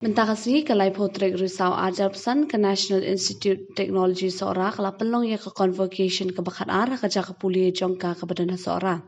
Mentakasi kalai potrek risau ajabsan ke National Institute Technology Sohra kala pelong ya ke convocation ke bakat arah ke jaka pulia jongka ke badan Sohra.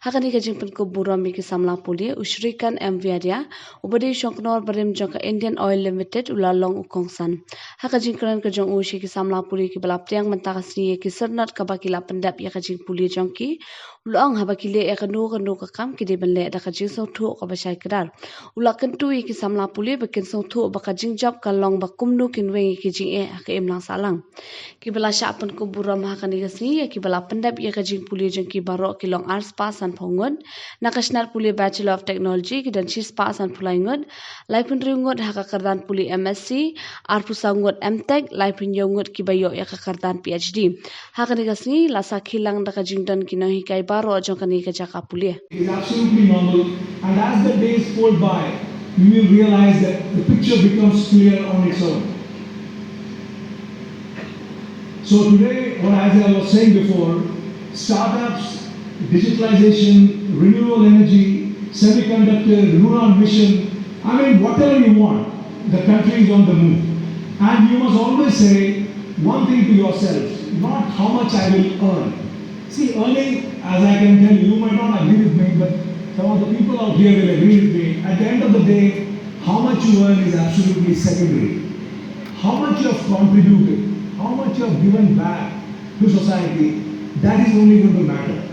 Hakani ke jingpen ke burom ki samla pulia usrikan MV ubadi shongknor berim jongka Indian Oil Limited ulalong ukongsan. Haka jingkran ke jong ushi ki samla pulia ki balap tiang mentakasi ya ki sernat ke bakila pyndep ya ke jing pulia jongki ulang habakile ya ke nu ke kam ki de benle da ke jing so thu ke basai kedar. Ulak kentu ya ki samla pulia bekin tu baka jingjab kalong bakumnu kinwe ki jing ke emlang salang ki bala syapan ku buram hakan igasni ya ki bala pyndep ya ka jing pule jeng ki barok ki long arts pasan pongon nakashnar pule Bachelor of Technology ki dan chis pasan pulaingon laipun ringot haka kardan pule MSc arpusangot MTech laipun yongot ki bayo ya ka kardan PhD hakan igasni lasa khilang da ka jing dan ki no hikai baro jong kan ka jaka pule. It is absolutely normal, and as the days go by you will realize that the picture becomes clear on its own. So today, as I was saying before, startups, digitalization, renewable energy, semiconductor, lunar mission, I mean whatever you want, the country is on the move. And you must always say one thing to yourself, not how much I will earn. See, earning, as I can tell you might not agree with me, but some of the people out here will agree with me. At the end of the day, how much you earn is absolutely secondary. How much you have contributed, how much you have given back to society, that is only going to matter.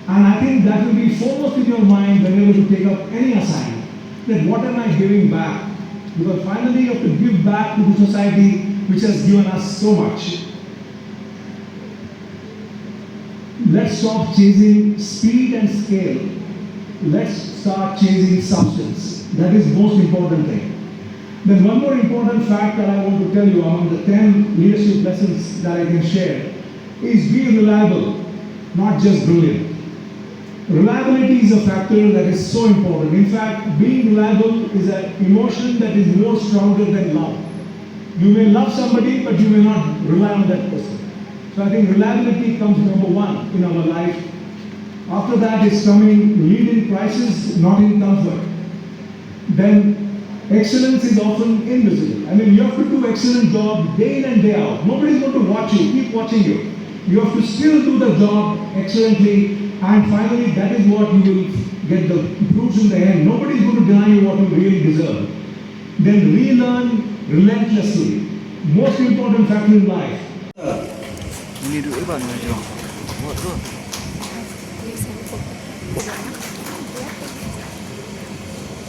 And I think that will be foremost in your mind whenever you take up any assignment. That what am I giving back? Because finally you have to give back to the society which has given us so much. Let's stop chasing speed and scale. Let's start chasing substance. That is the most important thing. Then one more important fact that I want to tell you among the 10 leadership lessons that I can share is be reliable, not just brilliant. Reliability is a factor that is so important. In fact, being reliable is an emotion that is more stronger than love. You may love somebody, but you may not rely on that person. So I think reliability comes number one in our life. After that is coming lead in crisis, not in comfort. Then excellence is often invisible. I mean, you have to do excellent job day in and day out. Nobody is going to watch you, keep watching you. You have to still do the job excellently, and finally that is what you will get the fruits in the end. Nobody is going to deny you what you really deserve. Then relearn relentlessly. Most important factor in life. Ini dulu